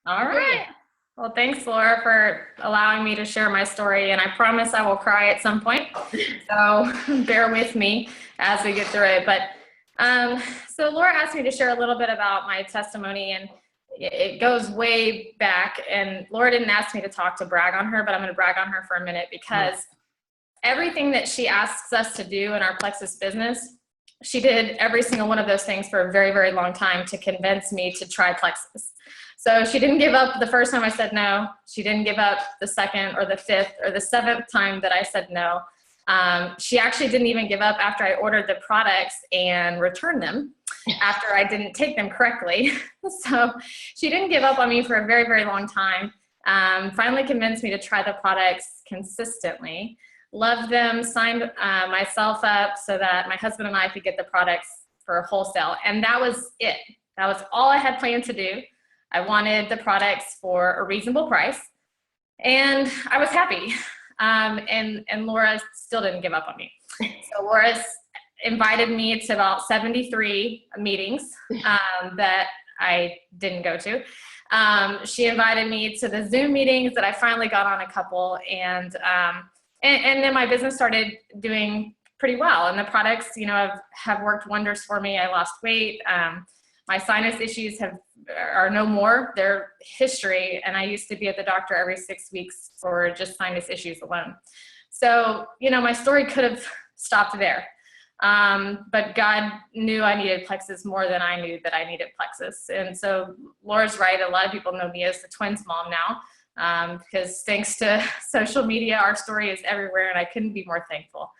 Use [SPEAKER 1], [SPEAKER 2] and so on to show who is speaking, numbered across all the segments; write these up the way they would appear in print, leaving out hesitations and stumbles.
[SPEAKER 1] All right. Well, thanks, Laura, for allowing me to share my story, and I promise I will cry at some point. So bear with me as we get through it. But so Laura asked me to share a little bit about my testimony, and it goes way back. And Laura didn't ask me to brag on her, but I'm going to brag on her for a minute because everything that she asks us to do in our Plexus business, she did every single one of those things for a very, very long time to convince me to try Plexus. So she didn't give up the first time I said no. She didn't give up the second or the fifth or the seventh time that I said no. She actually didn't even give up after I ordered the products and returned them after I didn't take them correctly. So she didn't give up on me for a very, very long time. Finally convinced me to try the products consistently. Loved them, signed myself up so that my husband and I could get the products for wholesale. And that was it. That was all I had planned to do. I wanted the products for a reasonable price, and I was happy. And Laura still didn't give up on me. So Laura invited me to about 73 meetings that I didn't go to. She invited me to the Zoom meetings that I finally got on a couple, and then my business started doing pretty well. And the products, have worked wonders for me. I lost weight. My sinus issues are no more. They're history, and I used to be at the doctor every 6 weeks for just sinus issues alone. So, my story could have stopped there. But God knew I needed Plexus more than I knew that I needed Plexus. And so Laura's right. A lot of people know me as the twins mom now, because thanks to social media, our story is everywhere, and I couldn't be more thankful.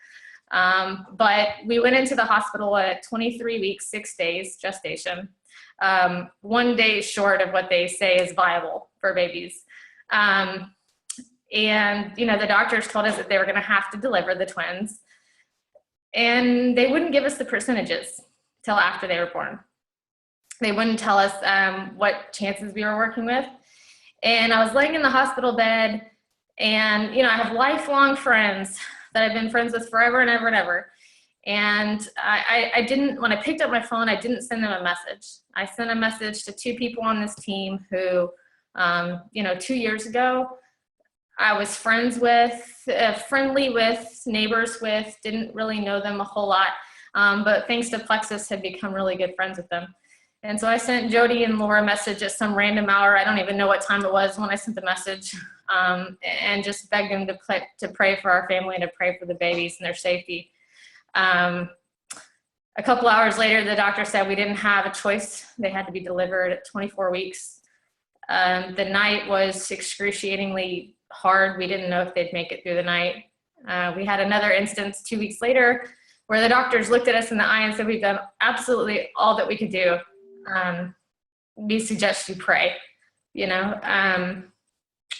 [SPEAKER 1] But we went into the hospital at 23 weeks, 6 days gestation, 1 day short of what they say is viable for babies. And, the doctors told us that they were going to have to deliver the twins, and they wouldn't give us the percentages till after they were born. They wouldn't tell us what chances we were working with. And I was laying in the hospital bed, and, I have lifelong friends that I've been friends with forever and ever and ever. And I didn't, when I picked up my phone, I didn't send them a message. I sent a message to two people on this team who, 2 years ago, I was friends with, friendly with, neighbors with, didn't really know them a whole lot. But thanks to Plexus, had become really good friends with them. And so I sent Jody and Laura a message at some random hour. I don't even know what time it was when I sent the message, and just begged them to pray for our family and to pray for the babies and their safety. A couple hours later, the doctor said we didn't have a choice. They had to be delivered at 24 weeks. The night was excruciatingly hard. We didn't know if they'd make it through the night. We had another instance 2 weeks later where the doctors looked at us in the eye and said, we've done absolutely all that we could do. We suggest you pray,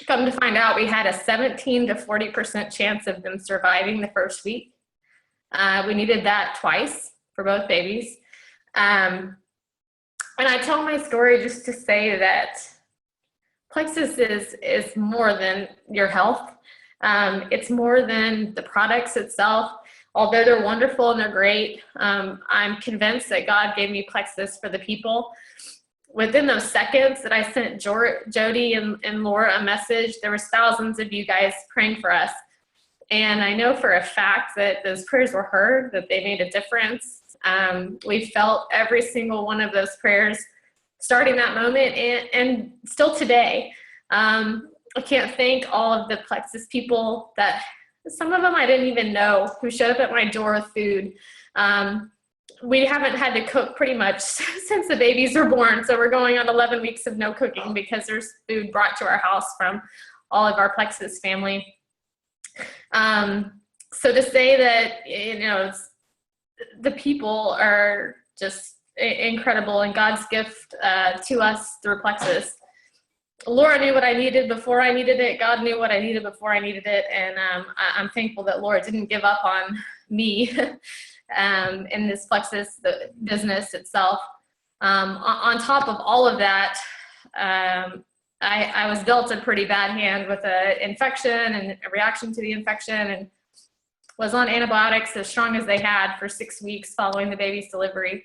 [SPEAKER 1] Come to find out, we had a 17 to 40% chance of them surviving the first week. We needed that twice for both babies. And I tell my story just to say that Plexus is more than your health. It's more than the products itself. Although they're wonderful and they're great, I'm convinced that God gave me Plexus for the people. Within those seconds that I sent Jody and Laura a message, there was thousands of you guys praying for us. And I know for a fact that those prayers were heard, that they made a difference. We felt every single one of those prayers starting that moment and still today. I can't thank all of the Plexus people that some of them I didn't even know who showed up at my door with food. We haven't had to cook pretty much since the babies were born. So we're going on 11 weeks of no cooking because there's food brought to our house from all of our Plexus family. So to say that, the people are just incredible and God's gift to us through Plexus. Laura knew what I needed before I needed it. God knew what I needed before I needed it. And I'm thankful that Laura didn't give up on me in this Plexus the business itself. On top of all of that, I was dealt a pretty bad hand with an infection and a reaction to the infection, and was on antibiotics as strong as they had for 6 weeks following the baby's delivery.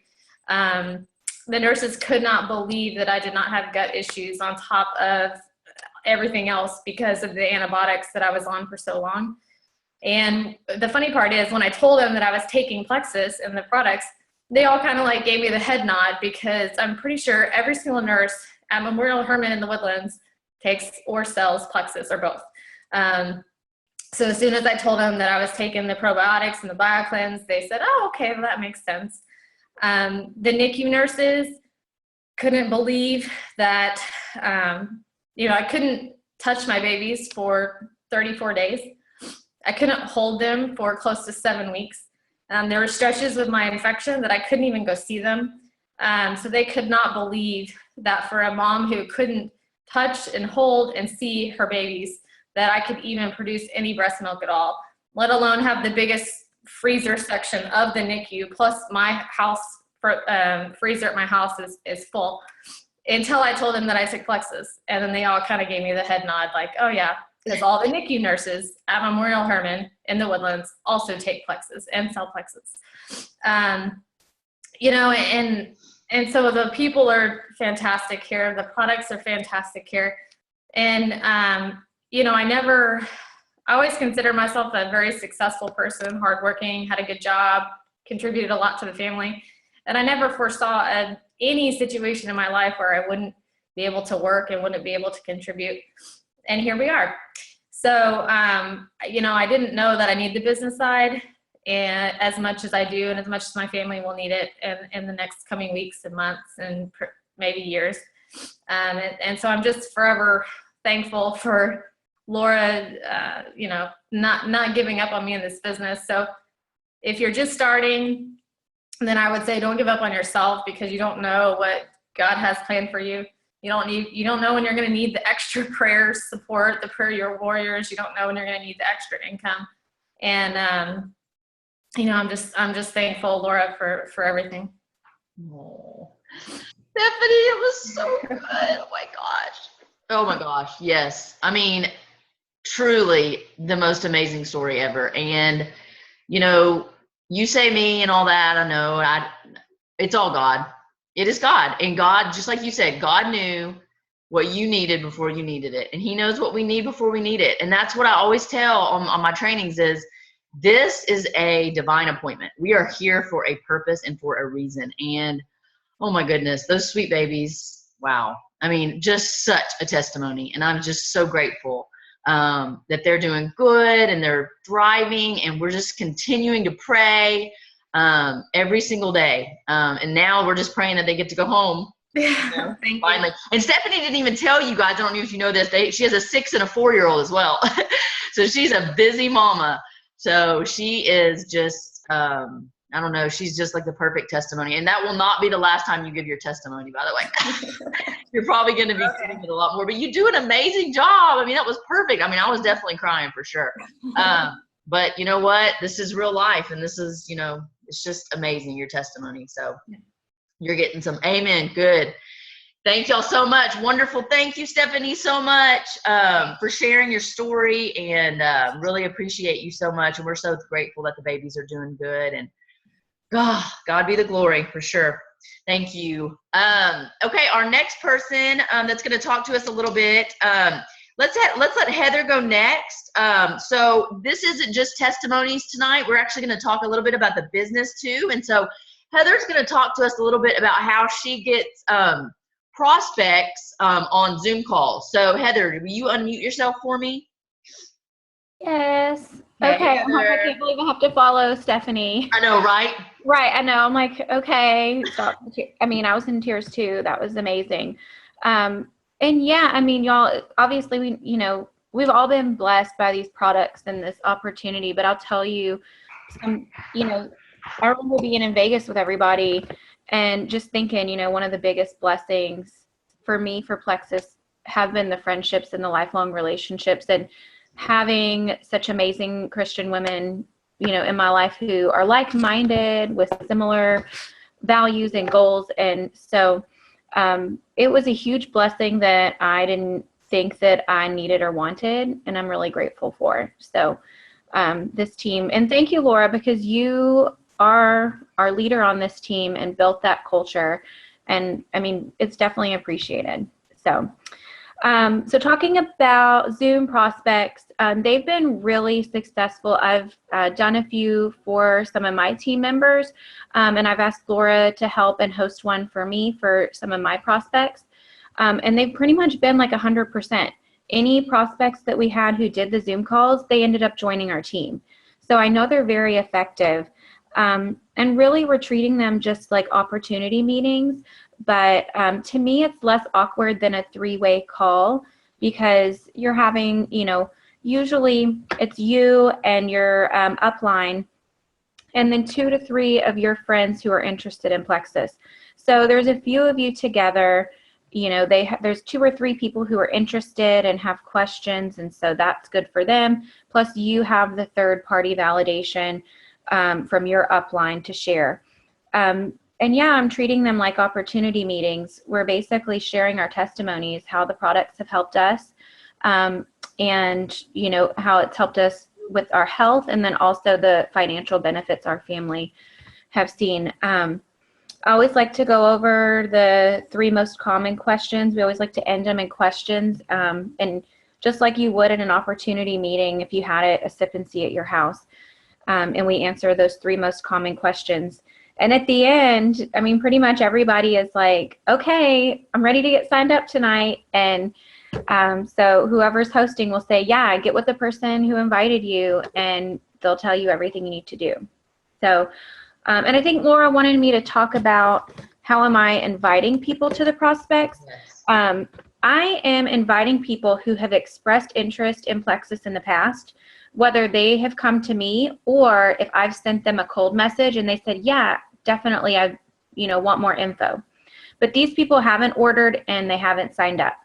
[SPEAKER 1] the nurses could not believe that I did not have gut issues on top of everything else because of the antibiotics that I was on for so long. And the funny part is when I told them that I was taking Plexus and the products, they all kind of like gave me the head nod, because I'm pretty sure every single nurse at Memorial Hermann in the Woodlands takes or sells Plexus or both. So as soon as I told them that I was taking the probiotics and the BioCleanse, they said, oh, okay, well, that makes sense. The NICU nurses couldn't believe that, I couldn't touch my babies for 34 days. I couldn't hold them for close to 7 weeks. There were stretches with my infection that I couldn't even go see them. So they could not believe that for a mom who couldn't touch and hold and see her babies, that I could even produce any breast milk at all, let alone have the biggest freezer section of the NICU, plus my house freezer at my house is full, until I told them that I took Plexus. And then they all kind of gave me the head nod, like, oh yeah, because all the NICU nurses at Memorial Hermann in the Woodlands also take Plexus and sell Plexus. And so the people are fantastic here. The products are fantastic here. And, I always consider myself a very successful person, hardworking, had a good job, contributed a lot to the family. And I never foresaw any situation in my life where I wouldn't be able to work and wouldn't be able to contribute. And here we are. So, I didn't know that I need the business side and as much as I do, and as much as my family will need it in the next coming weeks and months and maybe years. And so I'm just forever thankful for Laura, not giving up on me in this business. So if you're just starting, then I would say don't give up on yourself, because you don't know what God has planned for you. You don't know when you're going to need the extra prayer support, the prayer warriors. You don't know when you're going to need the extra income. And, I'm just thankful, Laura, for everything.
[SPEAKER 2] Oh, Stephanie, it was so good. Oh my gosh. Yes. I mean, truly the most amazing story ever. And, you say me and all that, I know, it's all God. It is God. And God, just like you said, God knew what you needed before you needed it. And he knows what we need before we need it. And that's what I always tell on my trainings is, this is a divine appointment. We are here for a purpose and for a reason. And oh my goodness, those sweet babies. Wow. I mean, just such a testimony. And I'm just so grateful that they're doing good and they're thriving, and we're just continuing to pray every single day. And now we're just praying that they get to go home. Finally. And Stephanie didn't even tell you guys, I don't know if you know this, she has a 6 and a 4-year-old as well. So she's a busy mama. So she is just, I don't know, she's just like the perfect testimony. And that will not be the last time you give your testimony, by the way. You're probably going to be seeing it a lot more, but you do an amazing job. I mean, that was perfect. I mean, I was definitely crying for sure. But you know what? This is real life. And this is, it's just amazing, your testimony. So you're getting some amen. Good. Thank y'all so much. Wonderful. Thank you, Stephanie, so much for sharing your story, and really appreciate you so much. And we're so grateful that the babies are doing good, and God be the glory for sure. Thank you. Okay, our next person that's going to talk to us a little bit. Let's let Heather go next. So this isn't just testimonies tonight. We're actually going to talk a little bit about the business too. And so Heather's going to talk to us a little bit about how she gets prospects on Zoom calls. So Heather, will you unmute yourself for me?
[SPEAKER 3] Yes. Okay. I can't believe I have to follow Stephanie.
[SPEAKER 2] I know, right?
[SPEAKER 3] Right. I know. I'm like, okay. Stop. I mean, I was in tears too. That was amazing. And yeah, I mean, y'all, obviously we've all been blessed by these products and this opportunity, but I'll tell you, I remember being in Vegas with everybody and just thinking, one of the biggest blessings for me for Plexus have been the friendships and the lifelong relationships, and having such amazing Christian women, in my life who are like-minded with similar values and goals. And so it was a huge blessing that I didn't think that I needed or wanted, and I'm really grateful for. So this team, and thank you, Laura, because you are our leader on this team and built that culture. And I mean, it's definitely appreciated. So, so talking about Zoom prospects, they've been really successful. I've done a few for some of my team members, and I've asked Laura to help and host one for me for some of my prospects. And they've pretty much been like 100%. Any prospects that we had who did the Zoom calls, they ended up joining our team. So I know they're very effective. And really we're treating them just like opportunity meetings. But to me, it's less awkward than a three-way call because you're having, you know, usually it's you and your upline and then 2 to 3 of your friends who are interested in Plexus. So there's a few of you together. You know, there's 2 or 3 people who are interested and have questions, and so that's good for them. Plus, you have the third-party validation from your upline to share. And yeah, I'm treating them like opportunity meetings. We're basically sharing our testimonies, how the products have helped us, and you know how it's helped us with our health, and then also the financial benefits our family have seen. I always like to go over the 3 most common questions. We always like to end them in questions. And just like you would in an opportunity meeting if you had a sip and see at your house. And we answer those 3 most common questions. And at the end, I mean, pretty much everybody is like, okay, I'm ready to get signed up tonight. And so whoever's hosting will say, yeah, get with the person who invited you and they'll tell you everything you need to do. So, and I think Laura wanted me to talk about how am I inviting people to the prospects.
[SPEAKER 2] Yes.
[SPEAKER 3] I am inviting people who have expressed interest in Plexus in the past, whether they have come to me or if I've sent them a cold message and they said, yeah, definitely, I want more info. But these people haven't ordered and they haven't signed up.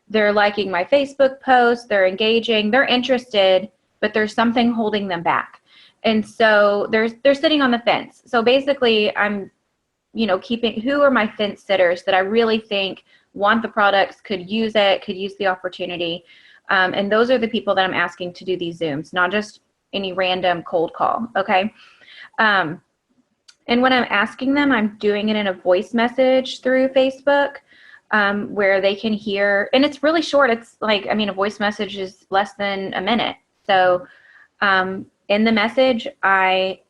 [SPEAKER 3] They're liking my Facebook posts, they're engaging, they're interested, but there's something holding them back. And so they're sitting on the fence. So basically I'm, keeping, who are my fence sitters that I really think want the products, could use it, could use the opportunity. And those are the people that I'm asking to do these Zooms, not just any random cold call. Okay. And when I'm asking them, I'm doing it in a voice message through Facebook where they can hear, and it's really short. It's like, a voice message is less than a minute. So in the message, I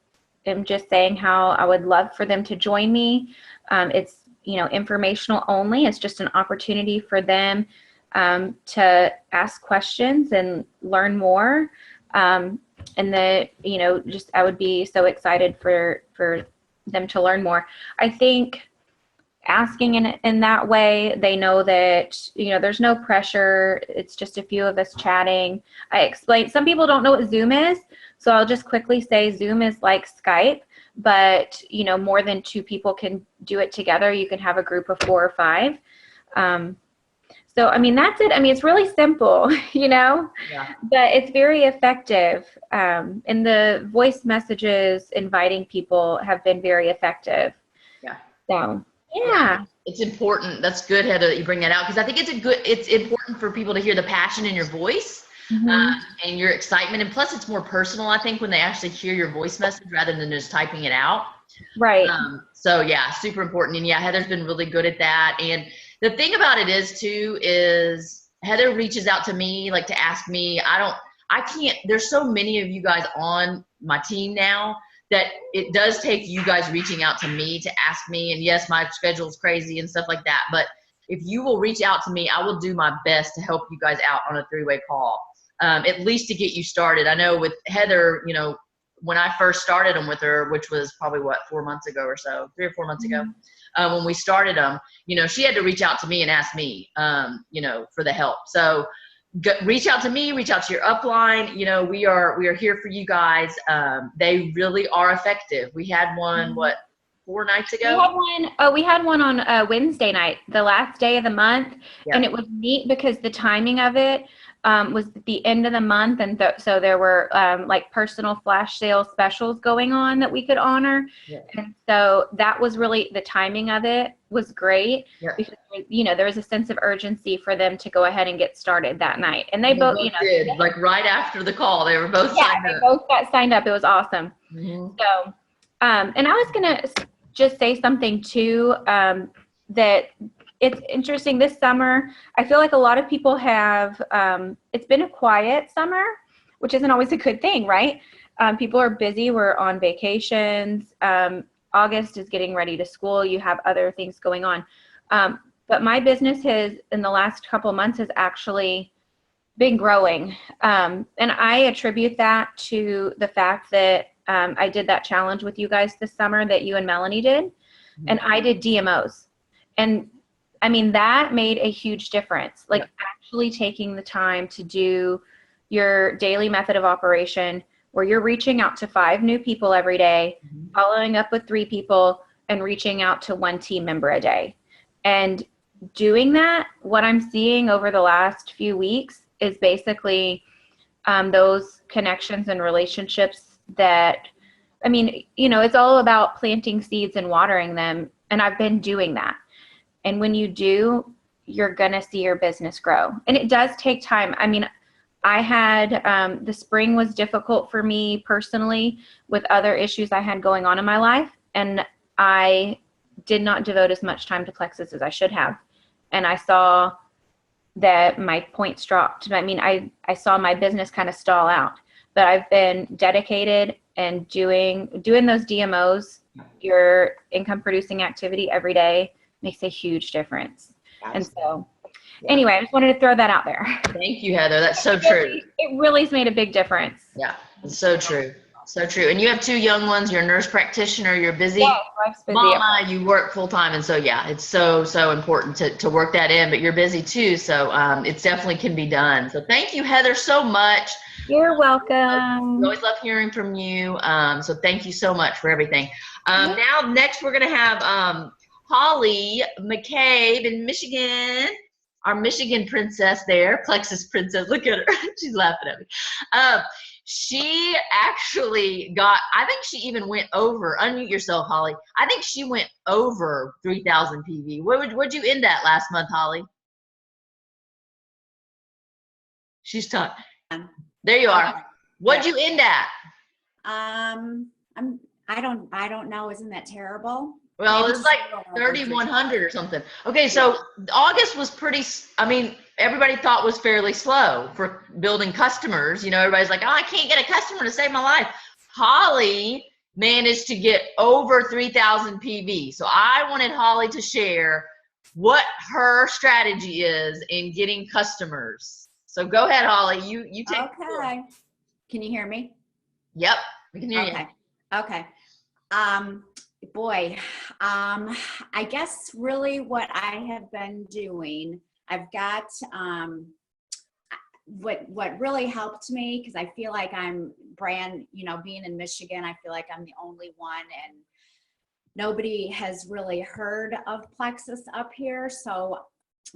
[SPEAKER 3] am just saying how I would love for them to join me. It's, informational only. It's just an opportunity for them to ask questions and learn more. And I would be so excited for them to learn more. I think asking in that way, they know that, there's no pressure. It's just a few of us chatting. I explain, some people don't know what Zoom is. So I'll just quickly say Zoom is like Skype, but, more than 2 people can do it together. You can have a group of 4 or 5. So, that's it. It's really simple,
[SPEAKER 2] Yeah.
[SPEAKER 3] but it's very effective. And the voice messages inviting people have been very effective.
[SPEAKER 2] Yeah.
[SPEAKER 3] So, yeah.
[SPEAKER 2] It's important. That's good, Heather, that you bring that out, because I think it's important for people to hear the passion in your voice. And your excitement, and plus it's more personal, I think, when they actually hear your voice message rather than just typing it out.
[SPEAKER 3] Right.
[SPEAKER 2] So yeah, super important. And yeah, Heather's been really good at that. And the thing about it is Heather reaches out to me like to ask me. I can't, there's so many of you guys on my team now that it does take you guys reaching out to me to ask me. And yes, my schedule's crazy and stuff like that, but if you will reach out to me, I will do my best to help you guys out on a 3-way call. At least to get you started. I know with Heather, when I first started them with her, which was probably 4 months ago or so, 3 or 4 months ago, when we started them, she had to reach out to me and ask me, for the help. So reach out to me, reach out to your upline. We are here for you guys. They really are effective. We had one, 4 nights ago?
[SPEAKER 3] We had one on Wednesday night, the last day of the month.
[SPEAKER 2] Yeah.
[SPEAKER 3] And it was neat because the timing of it was at the end of the month. And so there were like personal flash sale specials going on that we could honor.
[SPEAKER 2] Yeah.
[SPEAKER 3] And so that was really, the timing of it was great.
[SPEAKER 2] Yeah.
[SPEAKER 3] Because, there was a sense of urgency for them to go ahead and get started that night. And they both
[SPEAKER 2] did. Like right after the call, they were both signed up.
[SPEAKER 3] They both got signed up. It was awesome. So, and I was going to just say something too. that it's interesting this summer. I feel like a lot of people have, it's been a quiet summer, which isn't always a good thing, right? People are busy. We're on vacations. August is getting ready to school. You have other things going on. But my business has, in the last couple of months, has actually been growing. And I attribute that to the fact that I did that challenge with you guys this summer that you and Melanie did. And I did DMOs. And I mean, that made a huge difference. Like actually taking the time to do your daily method of operation where you're reaching out to 5 new people every day, following up with 3 people, and reaching out to 1 team member a day. And doing that, what I'm seeing over the last few weeks is basically those connections and relationships that, I mean, you know, it's all about planting seeds and watering them. And I've been doing that. And when you do, you're going to see your business grow. And it does take time. I mean, I had, the spring was difficult for me personally with other issues I had going on in my life. And I did not devote as much time to Plexus as I should have. And I saw that my points dropped. I mean, I saw my business kind of stall out, but I've been dedicated and doing those DMOs, your income producing activity every day makes a huge difference. And so anyway, I just wanted to throw that out there.
[SPEAKER 2] Thank you, Heather. That's so true.
[SPEAKER 3] It really's made a big difference.
[SPEAKER 2] Yeah, it's so true. So true. And you have 2 young ones. You're a nurse practitioner. You're busy.
[SPEAKER 3] Yeah, life's busy.
[SPEAKER 2] Mama, you work full time. And so, yeah, it's so important to work that in, but you're busy too. So it definitely can be done. So thank you, Heather, so much.
[SPEAKER 3] You're welcome.
[SPEAKER 2] We always love hearing from you. So thank you so much for everything. Now, next we're going to have Holly McCabe in Michigan, our Michigan princess there, Plexus princess. Look at her. She's laughing at me. She actually got, I think she even went over, unmute yourself, Holly. I think she went over 3,000 PV. What'd you end at last month, Holly? She's tough. There you are. What'd you end at?
[SPEAKER 4] I don't know. Isn't that terrible?
[SPEAKER 2] Well, it's like 3,100 or something. Okay, so August was pretty, I mean, everybody thought was fairly slow for building customers. You know, everybody's like, oh, I can't get a customer to save my life. Holly managed to get over 3,000 PV. So I wanted Holly to share what her strategy is in getting customers. So go ahead, Holly. You take it.
[SPEAKER 4] Okay. Can you hear me?
[SPEAKER 2] Yep, we can hear you.
[SPEAKER 4] Okay. Boy, I guess really what I have been doing, I've got, what really helped me, because I feel like I'm being in Michigan, I feel like I'm the only one and nobody has really heard of Plexus up here. So,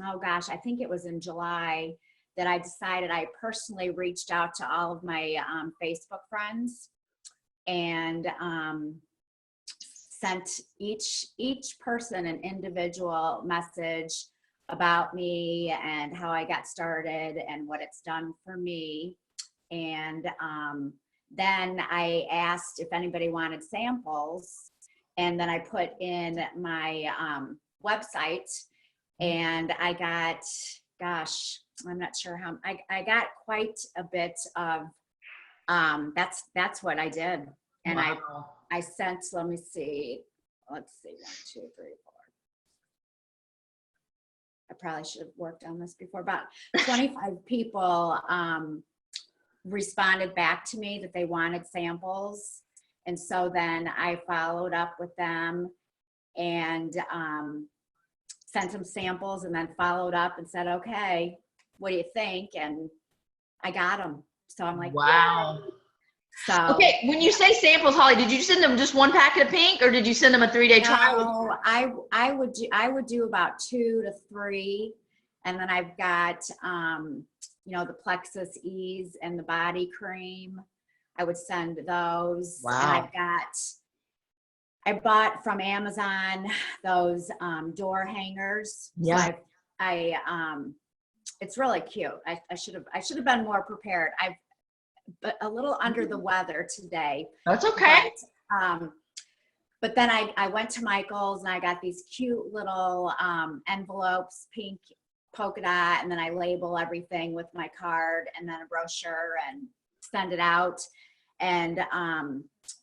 [SPEAKER 4] oh gosh, I think it was in July that I decided I personally reached out to all of my Facebook friends and sent each person an individual message about me and how I got started and what it's done for me. And then I asked if anybody wanted samples, and then I put in my website, and I got, gosh, I'm not sure how, I got quite a bit of, that's what I did. And
[SPEAKER 2] Wow.
[SPEAKER 4] I sent, let me see, let's see, 1, 2, 3, 4. I probably should have worked on this before. About 25 people responded back to me that they wanted samples. And so then I followed up with them and sent them samples, and then followed up and said, okay, what do you think? And I got them. So I'm like,
[SPEAKER 2] wow.
[SPEAKER 4] yay. So,
[SPEAKER 2] okay, when you say samples, Holly, did you send them just 1 packet of pink, or did you send them a 3-day trial?
[SPEAKER 4] no, I would do about 2 to 3, and then I've got the Plexus Ease and the body cream. I would send those.
[SPEAKER 2] Wow.
[SPEAKER 4] And I bought from Amazon those door hangers.
[SPEAKER 2] Yeah.
[SPEAKER 4] So it's really cute. I should have been more prepared. But a little under the weather today.
[SPEAKER 2] That's okay.
[SPEAKER 4] But, but then I went to Michael's and I got these cute little envelopes, pink polka dot, and then I label everything with my card and then a brochure and send it out. And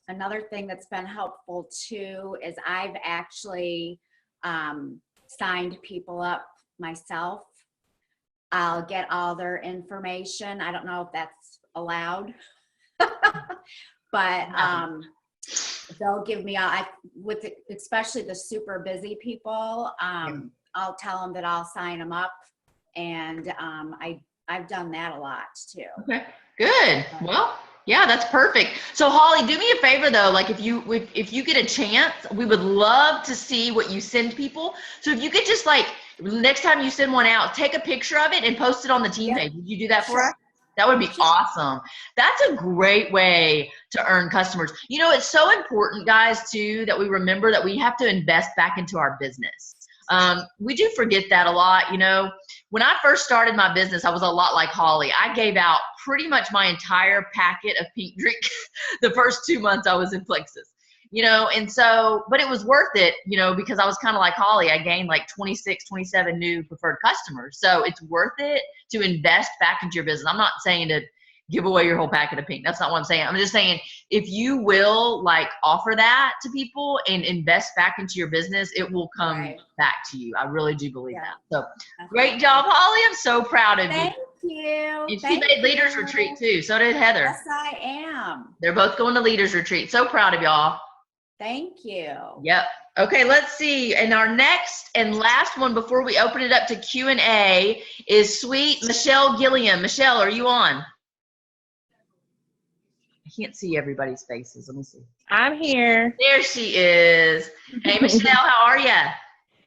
[SPEAKER 4] another thing that's been helpful too is I've actually signed people up myself. I'll get all their information. I don't know if that's allowed, but they'll give me with especially the super busy people. I'll tell them that I'll sign them up, and I've done that a lot too.
[SPEAKER 2] Okay, good. Well, yeah, that's perfect. So Holly, do me a favor though, like if you get a chance, we would love to see what you send people. So if you could just like, next time you send one out, take a picture of it and post it on the team page. Would you do that for us? That would be awesome. That's a great way to earn customers. You know, it's so important, guys, too, that we remember that we have to invest back into our business. We do forget that a lot. You know, when I first started my business, I was a lot like Holly. I gave out pretty much my entire packet of pink drink the first 2 months I was in Plexus. You know, and so, but it was worth it, you know, because I was kind of like Holly. I gained like 26, 27 new preferred customers. So it's worth it to invest back into your business. I'm not saying to give away your whole packet of pink. That's not what I'm saying. I'm just saying if you will like offer that to people and invest back into your business, it will come back to you. I really do believe that. So great job, Holly. I'm so proud of you.
[SPEAKER 4] Thank you.
[SPEAKER 2] And she made Leaders Retreat too. So did Heather.
[SPEAKER 4] Yes, I am.
[SPEAKER 2] They're both going to Leaders Retreat. So proud of y'all.
[SPEAKER 4] Thank you.
[SPEAKER 2] Yep. Okay, let's see. And our next and last one before we open it up to Q&A is sweet Michelle Gilliam. Michelle, are you on? I can't see everybody's faces. Let me see.
[SPEAKER 5] I'm here.
[SPEAKER 2] There she is. Hey, Michelle, how are you?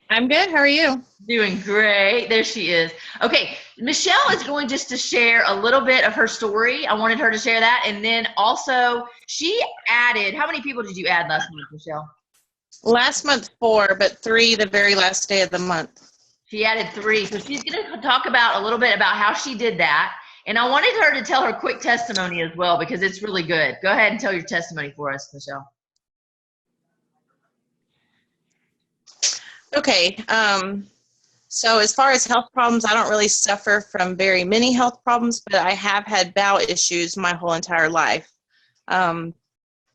[SPEAKER 5] I'm good. How are you?
[SPEAKER 2] Doing great. There she is. Okay, Michelle is going just to share a little bit of her story. I wanted her to share that. And then also she added, how many people did you add last month, Michelle?
[SPEAKER 5] Last month 4, but 3 the very last day of the month.
[SPEAKER 2] She added 3. So she's going to talk about a little bit about how she did that. And I wanted her to tell her quick testimony as well because it's really good. Go ahead and tell your testimony for us, Michelle.
[SPEAKER 5] Okay. So as far as health problems, I don't really suffer from very many health problems, but I have had bowel issues my whole entire life. And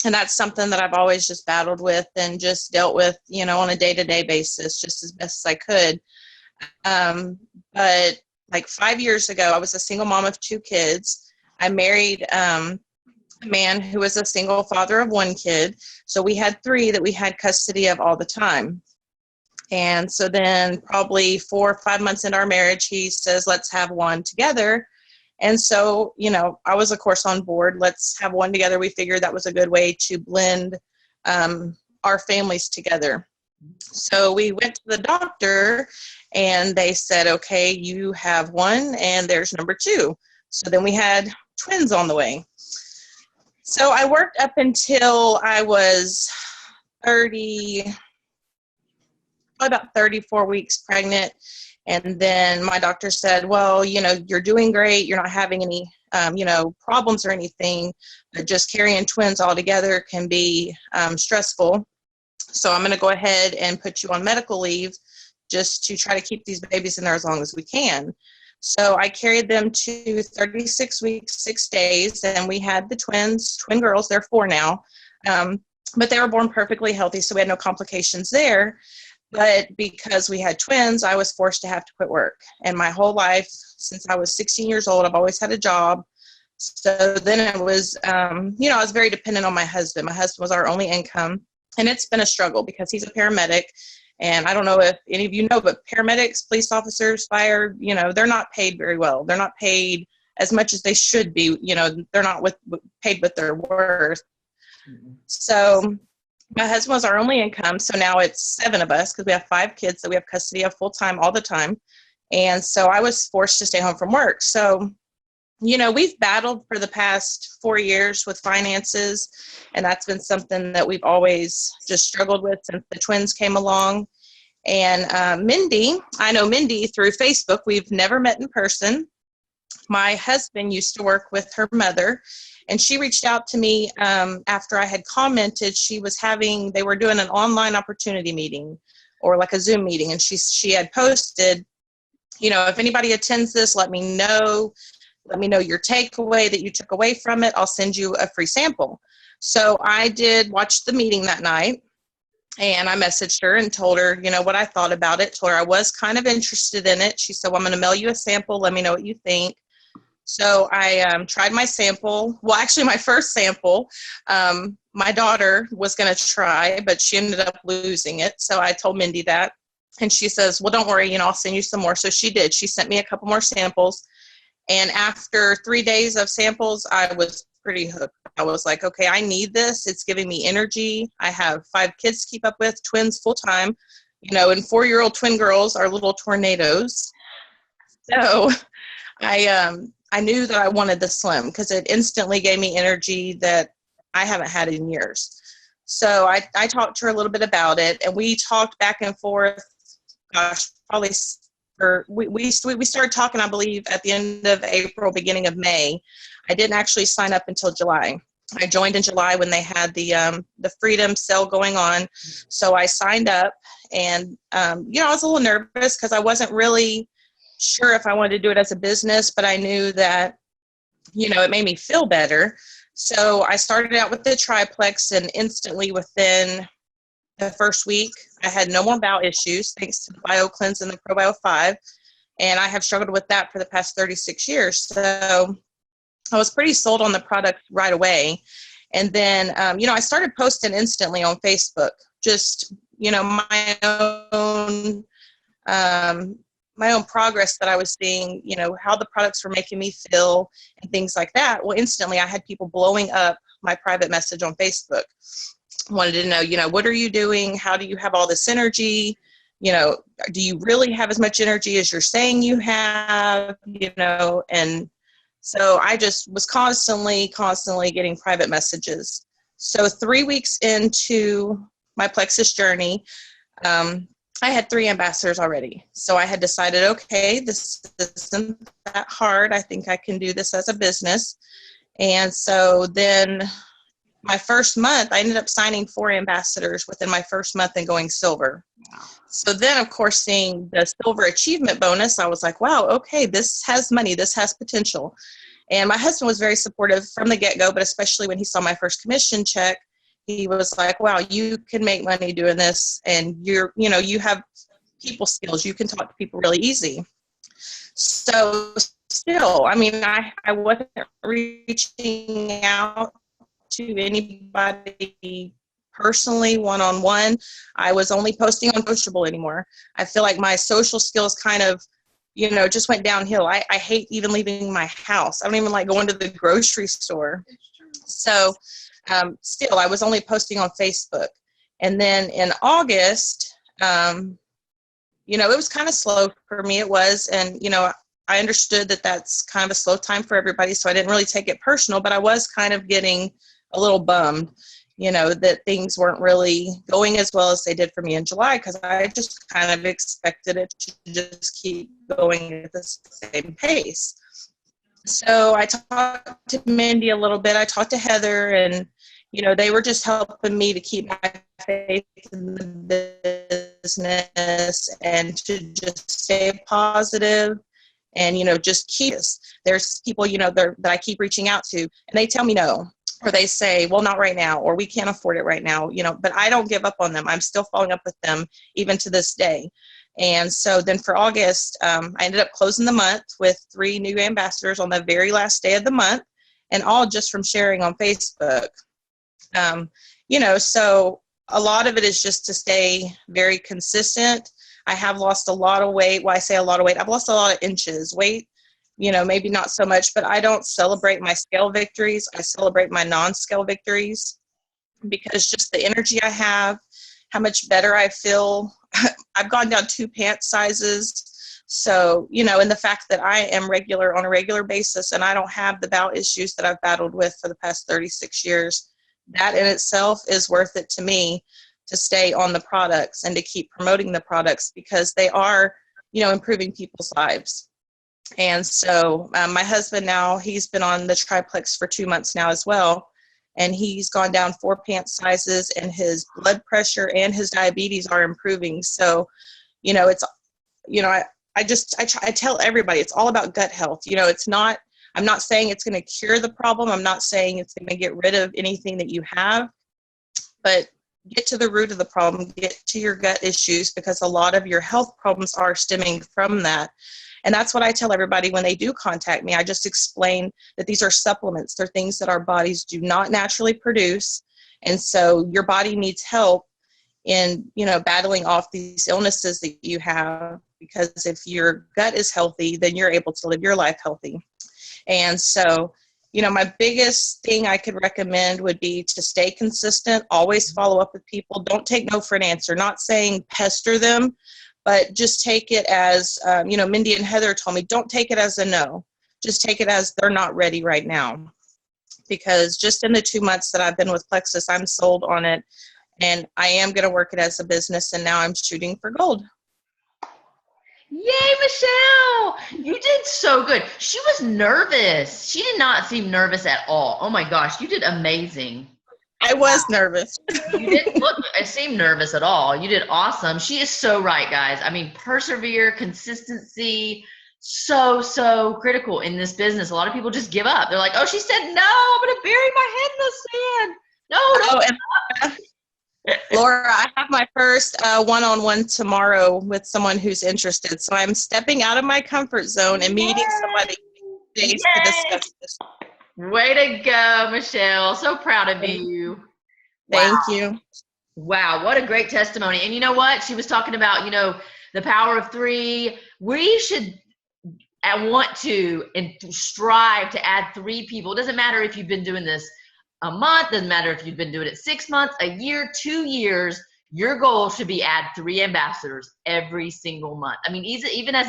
[SPEAKER 5] that's something that I've always just battled with and just dealt with, you know, on a day-to-day basis, just as best as I could. But like 5 years ago, I was a single mom of 2 kids. I married a man who was a single father of 1 kid. So we had 3 that we had custody of all the time. And so then probably 4 or 5 months into our marriage, he says, let's have 1 together. And so, you know, I was, of course, on board. Let's have 1 together. We figured that was a good way to blend our families together. So we went to the doctor and they said, okay, you have 1 and there's number 2. So then we had twins on the way. So I worked up until I was about 34 weeks pregnant. And then my doctor said, well, you know, you're doing great. You're not having any, you know, problems or anything, but just carrying twins all together can be stressful. So I'm going to go ahead and put you on medical leave just to try to keep these babies in there as long as we can. So I carried them to 36 weeks, 6 days, and we had the twins, twin girls. They're 4 now, but they were born perfectly healthy, so we had no complications there. But because we had twins, I was forced to have to quit work. And my whole life, since I was 16 years old, I've always had a job. So then it was, you know, I was very dependent on my husband. My husband was our only income. And it's been a struggle because he's a paramedic. And I don't know if any of you know, but paramedics, police officers, fire, you know, they're not paid very well. They're not paid as much as they should be. You know, they're not paid with their worth. Mm-hmm. So my husband was our only income. So now it's 7 of us because we have 5 kids that we have custody of full time all the time. And so I was forced to stay home from work. So, you know, we've battled for the past 4 years with finances, and that's been something that we've always just struggled with since the twins came along. And Mindy, I know Mindy through Facebook. We've never met in person, my husband used to work with her mother, and she reached out to me after I had commented. They were doing an online opportunity meeting or like a Zoom meeting, and she had posted, if anybody attends this, let me know. Let me know your takeaway that you took away from it. I'll send you a free sample. So I did watch the meeting that night, and I messaged her and told her, what I thought about it. Told her I was kind of interested in it. She said, well, I'm going to mail you a sample. Let me know what you think. So I tried my sample. Well, actually, my first sample, my daughter was going to try, but she ended up losing it. So I told Mindy that. And she says, well, don't worry, I'll send you some more. So she did. She sent me a couple more samples. And after 3 days of samples, I was pretty hooked. I was like, okay, I need this. It's giving me energy. I have 5 kids to keep up with, twins full time, and 4-year-old twin girls are little tornadoes. So I knew that I wanted the Slim because it instantly gave me energy that I haven't had in years. So I talked to her a little bit about it, and we talked back and forth. Gosh, probably. We started talking, I believe, at the end of April, beginning of May. I didn't actually sign up until July. I joined in July when they had the Freedom sale going on. So I signed up, and I was a little nervous because I wasn't really sure if I wanted to do it as a business, but I knew that it made me feel better. So I started out with the triplex, and instantly within the first week, I had no more bowel issues thanks to the BioCleanse and the ProBio 5. And I have struggled with that for the past 36 years. So I was pretty sold on the product right away. And then, I started posting instantly on Facebook, just, my own progress that I was seeing, how the products were making me feel and things like that. Well, instantly I had people blowing up my private message on Facebook. Wanted to know, what are you doing? How do you have all this energy? Do you really have as much energy as you're saying you have? And so I just was constantly getting private messages. So 3 weeks into my Plexus journey, I had 3 ambassadors already. So I had decided, okay, this isn't that hard. I think I can do this as a business. And so then my first month, I ended up signing 4 ambassadors within my first month and going silver. Wow. So then, of course, seeing the silver achievement bonus, I was like, wow, okay, this has money, this has potential. And my husband was very supportive from the get-go, but especially when he saw my first commission check, he was like, wow, you can make money doing this, and you have people skills. You can talk to people really easy. So still, I wasn't reaching out to anybody personally one-on-one. I was only posting on Sociable anymore. I feel like my social skills kind of, just went downhill. I hate even leaving my house. I don't even like going to the grocery store. So still, I was only posting on Facebook. And then in August, it was kind of slow for me. It was, and, I understood that that's kind of a slow time for everybody, so I didn't really take it personal, but I was kind of getting a little bummed, that things weren't really going as well as they did for me in July, because I just kind of expected it to just keep going at the same pace. So I talked to Mindy a little bit. I talked to Heather, and, they were just helping me to keep my faith in the business and to just stay positive and, just keep this. There's people, that I keep reaching out to, and they tell me no. Or they say, well, not right now, or we can't afford it right now, but I don't give up on them. I'm still following up with them even to this day. And so then for August, I ended up closing the month with 3 new ambassadors on the very last day of the month, and all just from sharing on Facebook. So a lot of it is just to stay very consistent. I have lost a lot of weight. Well, I say a lot of weight. I've lost a lot of inches. Weight, maybe not so much, but I don't celebrate my scale victories. I celebrate my non-scale victories, because just the energy I have, how much better I feel. I've gone down 2 pant sizes. So, and the fact that I am on a regular basis, and I don't have the bowel issues that I've battled with for the past 36 years, that in itself is worth it to me to stay on the products and to keep promoting the products, because they are, improving people's lives. And so my husband now, he's been on the triplex for 2 months now as well. And he's gone down 4 pant sizes, and his blood pressure and his diabetes are improving. So, it's, I tell everybody it's all about gut health. I'm not saying it's going to cure the problem. I'm not saying it's going to get rid of anything that you have, but get to the root of the problem, get to your gut issues, because a lot of your health problems are stemming from that. And that's what I tell everybody when they do contact me. I just explain that these are supplements. They're things that our bodies do not naturally produce. And so your body needs help in, battling off these illnesses that you have, because if your gut is healthy, then you're able to live your life healthy. And so, my biggest thing I could recommend would be to stay consistent, always follow up with people. Don't take no for an answer. Not saying pester them, but just take it as, Mindy and Heather told me, don't take it as a no. Just take it as they're not ready right now. Because just in the 2 months that I've been with Plexus, I'm sold on it. And I am going to work it as a business. And now I'm shooting for gold.
[SPEAKER 2] Yay, Michelle! You did so good. She was nervous. She did not seem nervous at all. Oh my gosh, you did amazing.
[SPEAKER 5] I was nervous.
[SPEAKER 2] You didn't look, I seem nervous at all. You did awesome. She is so right, guys. I mean, persevere, consistency, so critical in this business. A lot of people just give up. They're like, oh, she said, no, I'm going to bury my head in the sand. No, don't.
[SPEAKER 5] Laura, I have my first one-on-one tomorrow with someone who's interested. So I'm stepping out of my comfort zone and meeting somebody to discuss this.
[SPEAKER 2] Way to go, Michelle. So proud of you.
[SPEAKER 5] Thank you.
[SPEAKER 2] Wow, what a great testimony. And you know what? She was talking about, the power of 3. We should want to and strive to add 3 people. It doesn't matter if you've been doing this a month, doesn't matter if you've been doing it 6 months, a year, 2 years. Your goal should be add 3 ambassadors every single month. I mean, even I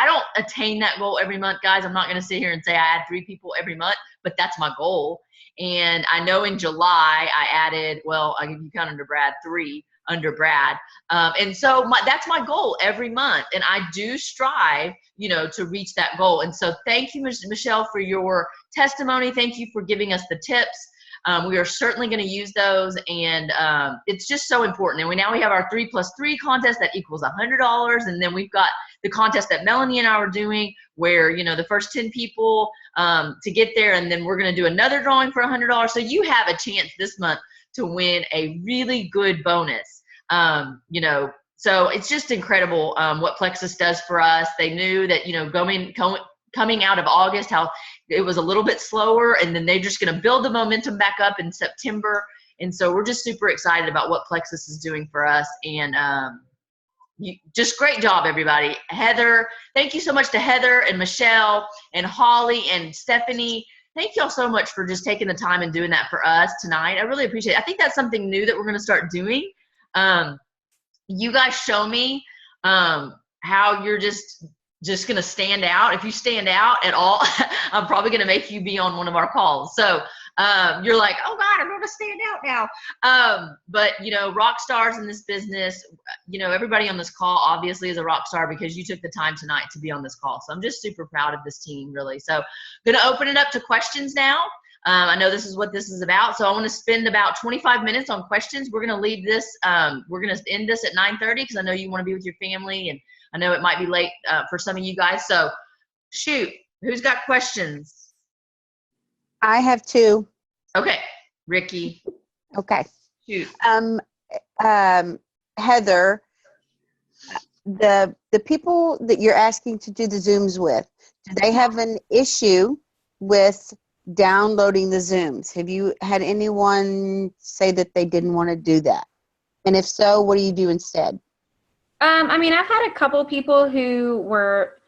[SPEAKER 2] don't attain that goal every month, guys. I'm not going to sit here and say I add 3 people every month, but that's my goal. And I know in July I added, well, I can count under Brad, 3 under Brad. And so that's my goal every month. And I do strive, to reach that goal. And so thank you, Michelle, for your testimony. Thank you for giving us the tips. We are certainly going to use those, and it's just so important. And now we have our 3+3 contest that equals $100, and then we've got the contest that Melanie and I are doing, where the first 10 people to get there, and then we're going to do another drawing for $100. So you have a chance this month to win a really good bonus. So it's just incredible what Plexus does for us. They knew that coming out of August, how it was a little bit slower, and then they're just going to build the momentum back up in September. And so we're just super excited about what Plexus is doing for us. And just great job, everybody. Heather, thank you so much to Heather and Michelle and Holly and Stephanie. Thank y'all so much for just taking the time and doing that for us tonight. I really appreciate it. I think that's something new that we're going to start doing. You guys show me how you're just going to stand out. If you stand out at all, I'm probably going to make you be on one of our calls. So you're like, oh God, I'm going to stand out now. But rock stars in this business, everybody on this call obviously is a rock star because you took the time tonight to be on this call. So I'm just super proud of this team, really. So going to open it up to questions now. I know this is what this is about. So I want to spend about 25 minutes on questions. We're going to leave this, we're going to end this at 9:30 because I know you want to be with your family, and I know it might be late for some of you guys. So shoot, who's got questions?
[SPEAKER 6] I have 2.
[SPEAKER 2] Okay, Ricky.
[SPEAKER 6] Okay.
[SPEAKER 2] Shoot.
[SPEAKER 6] Heather, the people that you're asking to do the Zooms with, do they have an issue with downloading the Zooms? Have you had anyone say that they didn't want to do that? And if so, what do you do instead?
[SPEAKER 3] I mean, I've had a couple people who were,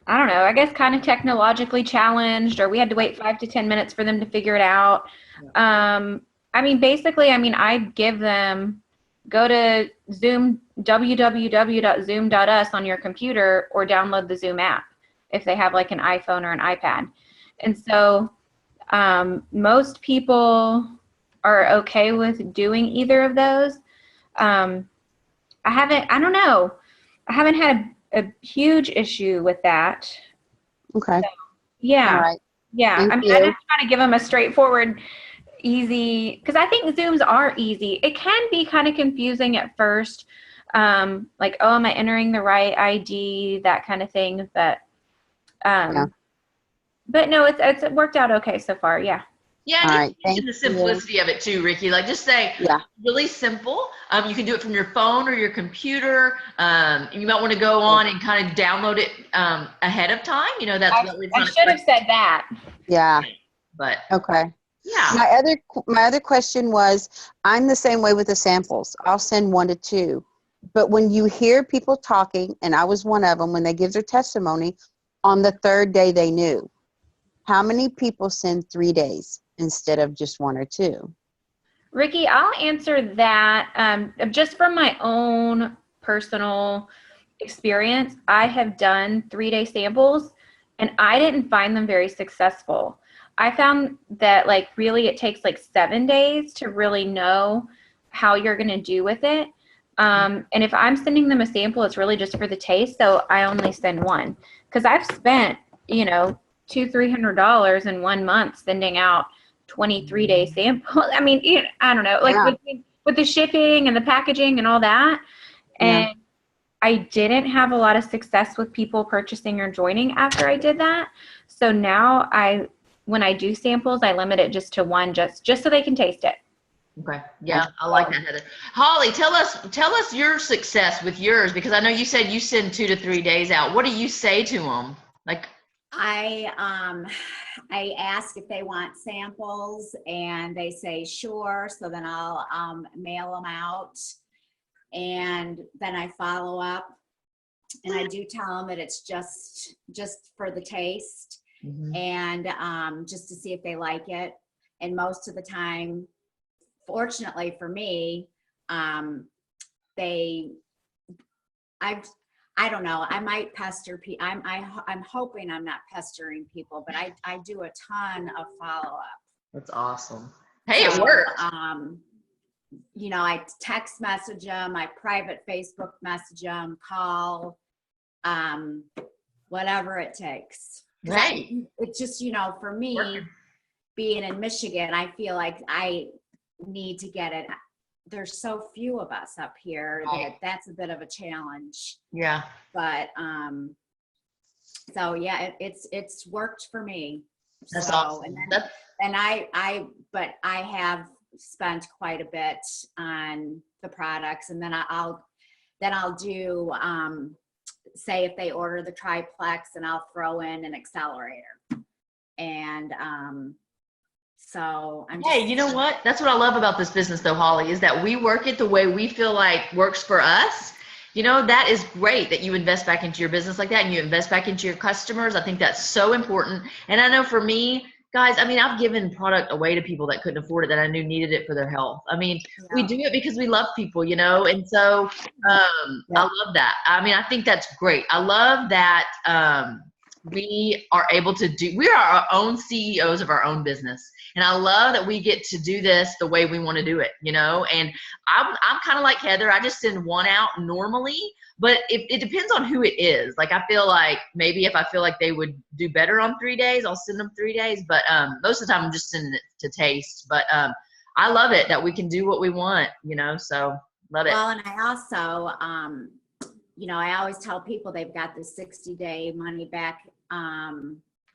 [SPEAKER 3] I don't know, I guess kind of technologically challenged, or we had to wait 5 to 10 minutes for them to figure it out. I mean, basically, I give them, go to Zoom, www.zoom.us on your computer, or download the Zoom app if they have like an iPhone or an iPad. And so most people are okay with doing either of those. I don't know. I haven't had a huge issue with that.
[SPEAKER 6] Okay.
[SPEAKER 3] Yeah.
[SPEAKER 6] All right.
[SPEAKER 3] Yeah.
[SPEAKER 6] Thank
[SPEAKER 3] I mean, I
[SPEAKER 6] you.
[SPEAKER 3] just try to give them a straightforward, easy, because I think Zooms are easy. It can be kind of confusing at first. Like, oh, am I entering the right ID? That kind of thing.
[SPEAKER 6] Yeah.
[SPEAKER 3] But no, it's worked out okay so far. Yeah.
[SPEAKER 2] Yeah,
[SPEAKER 6] All
[SPEAKER 2] and
[SPEAKER 6] right.
[SPEAKER 2] you mentioned
[SPEAKER 6] Thank
[SPEAKER 2] the
[SPEAKER 6] you.
[SPEAKER 2] simplicity of it too, Ricky. Like just say,
[SPEAKER 6] Yeah.
[SPEAKER 2] really simple. You can do it from your phone or your computer. And you might want to go on and kind of download it ahead of time. You know, that's what we're
[SPEAKER 3] I
[SPEAKER 2] trying to
[SPEAKER 3] should have said that.
[SPEAKER 6] Yeah.
[SPEAKER 2] But
[SPEAKER 6] Okay.
[SPEAKER 2] yeah,
[SPEAKER 6] My other question was, I'm the same way with the samples. I'll send 1 to 2. But when you hear people talking, and I was one of them, when they give their testimony, on the 3rd day they knew. How many people send 3 days instead of just 1 or 2?
[SPEAKER 3] Ricky, I'll answer that. Just from my own personal experience, I have done 3-day samples and I didn't find them very successful. I found that like really it takes like 7 days to really know how you're going to do with it. And if I'm sending them a sample, it's really just for the taste. So I only send one because I've spent, $200-300 in 1 month sending out 23-day samples. I mean, I don't know, like
[SPEAKER 6] Yeah.
[SPEAKER 3] with the shipping and the packaging and all that.
[SPEAKER 6] Yeah.
[SPEAKER 3] And I didn't have a lot of success with people purchasing or joining after I did that. So now when I do samples, I limit it just to one, just so they can taste it.
[SPEAKER 2] okay, yeah, I like that, Heather. Holly, tell us your success with yours because I know you said you send 2 to 3 days out. What do you say to them? Like,
[SPEAKER 4] I ask if they want samples and they say sure. So then I'll mail them out, and then I follow up, and I do tell them that it's just for the taste and just to see if they like it. And most of the time, fortunately for me, I don't know. I might pester people. I'm hoping I'm not pestering people, but I do a ton of follow up.
[SPEAKER 2] that's awesome. Hey, it worked.
[SPEAKER 4] I text message them, I private Facebook message them, call, whatever it takes.
[SPEAKER 2] Right.
[SPEAKER 4] It's just, for me,
[SPEAKER 2] Working.
[SPEAKER 4] being in Michigan, I feel like I need to get it. There's so few of us up here that that's a bit of a challenge.
[SPEAKER 2] Yeah.
[SPEAKER 4] But so yeah, it's worked for me.
[SPEAKER 2] That's
[SPEAKER 4] so
[SPEAKER 2] awesome.
[SPEAKER 4] But I have spent quite a bit on the products, and then I'll do say if they order the triplex, and I'll throw in an accelerator. And so
[SPEAKER 2] Hey, you know what? That's what I love about this business though, Holly, is that we work it the way we feel like works for us. That is great that you invest back into your business like that and you invest back into your customers. I think that's so important. And I know for me, guys, I've given product away to people that couldn't afford it that I knew needed it for their health. We do it because we love people, and so I love that. I think that's great. I love that we are able to we are our own CEOs of our own business. And I love that we get to do this the way we want to do it, and I'm kind of like Heather. I just send one out normally, but it depends on who it is. Like, I feel like maybe if I feel like they would do better on 3 days, I'll send them 3 days, but most of the time I'm just sending it to taste. But I love it that we can do what we want, so love it.
[SPEAKER 4] Well, and I also, I always tell people they've got the 60-day money back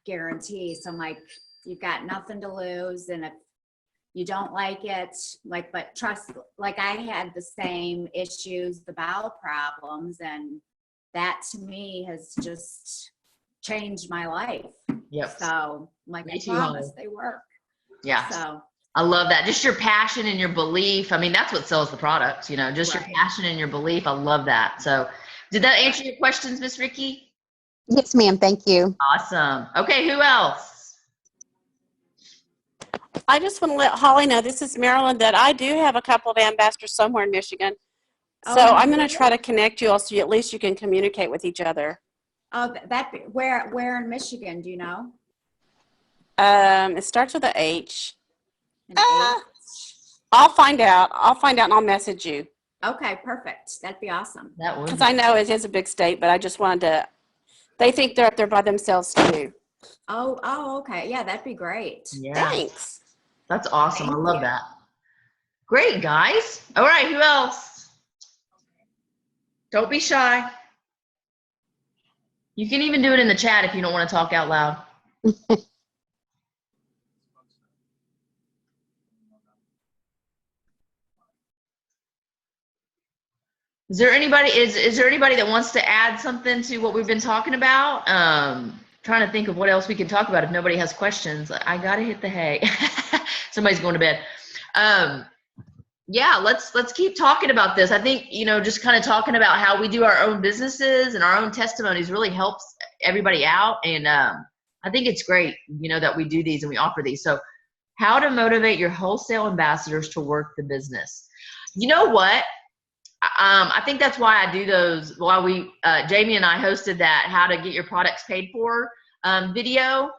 [SPEAKER 4] guarantee. So I'm like, you've got nothing to lose. And if you don't like it, but trust, I had the same issues, the bowel problems, and that to me has just changed my life.
[SPEAKER 2] Yep.
[SPEAKER 4] So I promise they work.
[SPEAKER 2] Yeah.
[SPEAKER 4] So
[SPEAKER 2] I love that. Just your passion and your belief. That's what sells the product, just your passion and your belief. I love that. So did that answer your questions, Miss Ricky?
[SPEAKER 6] Yes, ma'am. Thank you.
[SPEAKER 2] Awesome. Okay. Who else?
[SPEAKER 7] I just want to let Holly know, this is Marilyn, that I do have a couple of ambassadors somewhere in Michigan. So I'm going to try to connect you all so at least you can communicate with each other.
[SPEAKER 4] Oh, where in Michigan, do you know?
[SPEAKER 7] It starts with a H.
[SPEAKER 4] An H?
[SPEAKER 7] I'll find out and I'll message you.
[SPEAKER 4] Okay, perfect. That'd be awesome.
[SPEAKER 2] That was
[SPEAKER 7] Because I know it is a big state, but I just wanted to, They think they're up there by themselves too.
[SPEAKER 4] Oh, okay. Yeah, that'd be great.
[SPEAKER 2] Yeah.
[SPEAKER 7] Thanks.
[SPEAKER 2] That's awesome. I
[SPEAKER 4] Thank
[SPEAKER 2] love
[SPEAKER 4] you.
[SPEAKER 2] that. Great, guys. All right, who else? Don't be shy. You can even do it in the chat if you don't want to talk out loud. Is there anybody that wants to add something to what we've been talking about? Trying to think of what else we can talk about if nobody has questions. I gotta hit the hay. Somebody's going to bed. Yeah, let's keep talking about this. I think, just kind of talking about how we do our own businesses and our own testimonies really helps everybody out. And I think it's great, that we do these and we offer these. So how to motivate your wholesale ambassadors to work the business. You know what? I think that's why I do those. While Jamie and I hosted that how to get your products paid for video,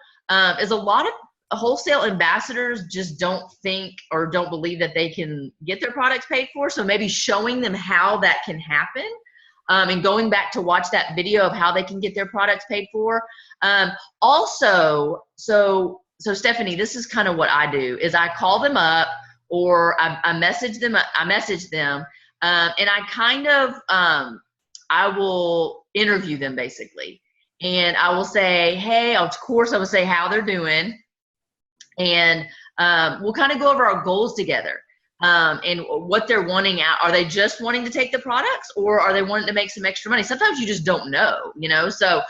[SPEAKER 2] is a lot of wholesale ambassadors just don't think or don't believe that they can get their products paid for. So maybe showing them how that can happen, and going back to watch that video of how they can get their products paid for. Also, so Stephanie, this is kind of what I do is I call them up or I message them. And I kind of, I will interview them basically. And I will say, hey, of course I will say how they're doing. And we'll kind of go over our goals together and what they're wanting out. Are they just wanting to take the products or are they wanting to make some extra money? Sometimes you just don't know, So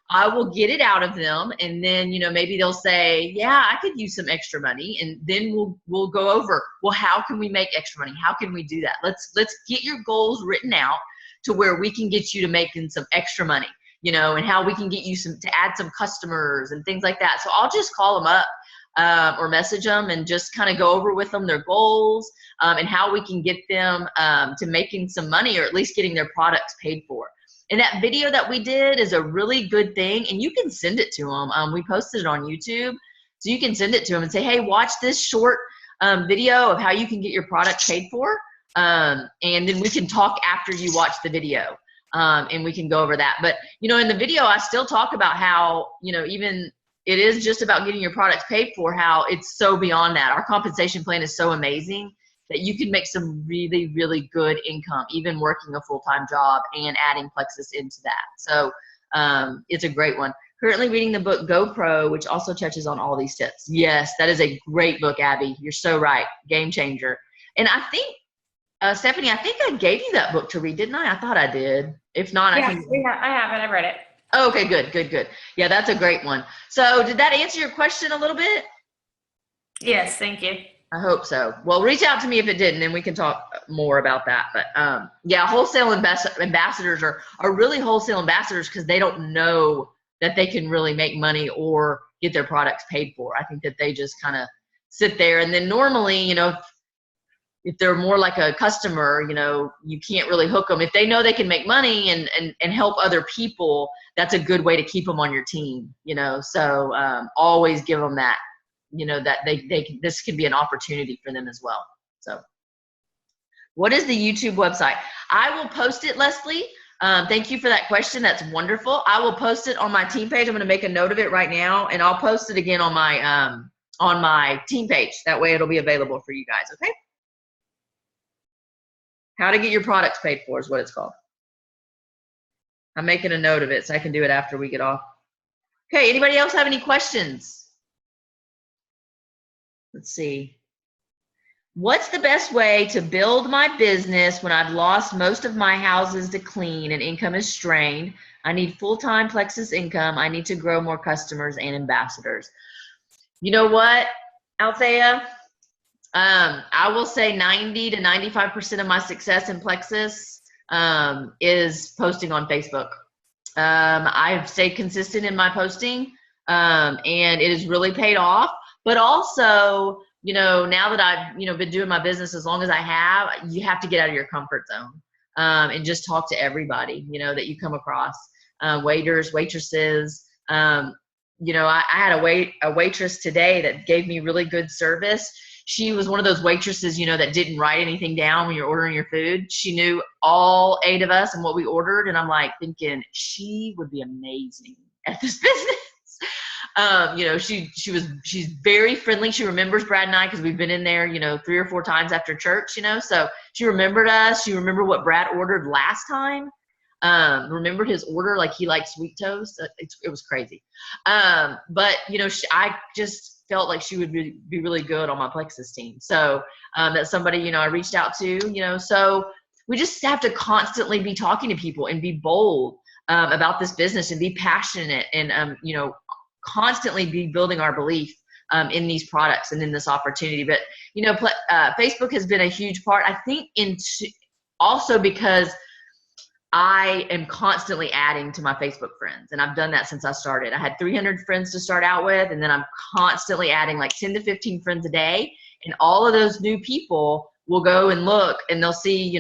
[SPEAKER 2] I will get it out of them, and then maybe they'll say, yeah, I could use some extra money, and then we'll go over, well, how can we make extra money? How can we do that? Let's get your goals written out to where we can get you to making some extra money, and how we can get you to add some customers and things like that. So I'll just call them up or message them and just kind of go over with them their goals and how we can get them to making some money or at least getting their products paid for. And that video that we did is a really good thing, and you can send it to them. We posted it on YouTube, so you can send it to them and say, hey, watch this short video of how you can get your product paid for, and then we can talk after you watch the video, and we can go over that. But, in the video, I still talk about how, even it is just about getting your products paid for, how it's so beyond that. Our compensation plan is so amazing that you can make some really, really good income, even working a full-time job and adding Plexus into that. So it's a great one. Currently reading the book GoPro, which also touches on all these tips. Yes, that is a great book, Abby. You're so right. Game changer. And I think, Stephanie, I think I gave you that book to read, didn't I? I thought I did. If not,
[SPEAKER 1] Yes,
[SPEAKER 2] I can.
[SPEAKER 1] I have it. I've read it.
[SPEAKER 2] Oh, okay, good. Yeah, that's a great one. So did that answer your question a little bit?
[SPEAKER 1] Yes, thank you.
[SPEAKER 2] I hope so. Well, reach out to me if it didn't, and we can talk more about that. But yeah, wholesale ambassadors are really wholesale ambassadors because they don't know that they can really make money or get their products paid for. I think that they just kind of sit there, and then normally, if they're more like a customer, you can't really hook them. If they know they can make money and help other people, that's a good way to keep them on your team. So always give them that. That this can be an opportunity for them as well. So what is the YouTube website? I will post it, Leslie. Thank you for that question. That's wonderful. I will post it on my team page. I'm going to make a note of it right now, and I'll post it again on my team page. That way it'll be available for you guys. Okay. How to get your products paid for is what it's called. I'm making a note of it so I can do it after we get off. Okay. Anybody else have any questions? Let's see. What's the best way to build my business when I've lost most of my houses to clean and income is strained? I need full-time Plexus income. I need to grow more customers and ambassadors. You know what, Althea? I will say 90 to 95% of my success in Plexus is posting on Facebook. I've stayed consistent in my posting, and it has really paid off. But also, now that I've, been doing my business as long as I have, you have to get out of your comfort zone and just talk to everybody, that you come across, waiters, waitresses. I had a waitress today that gave me really good service. she was one of those waitresses, that didn't write anything down when you're ordering your food. She knew all 8 of us and what we ordered. And I'm like thinking she would be amazing at this business. She's very friendly. She remembers Brad and I because we've been in there, 3 or 4 times after church, so she remembered us. She remembered what Brad ordered last time. Remembered his order, like he liked sweet toast. It was crazy. But I just felt like she would be really good on my Plexus team. So that's somebody, I reached out to, so we just have to constantly be talking to people and be bold about this business and be passionate and, constantly be building our belief in these products and in this opportunity. But, Facebook has been a huge part, I think, also because I am constantly adding to my Facebook friends, and I've done that since I started. I had 300 friends to start out with, and then I'm constantly adding like 10 to 15 friends a day, and all of those new people will go and look, and they'll see,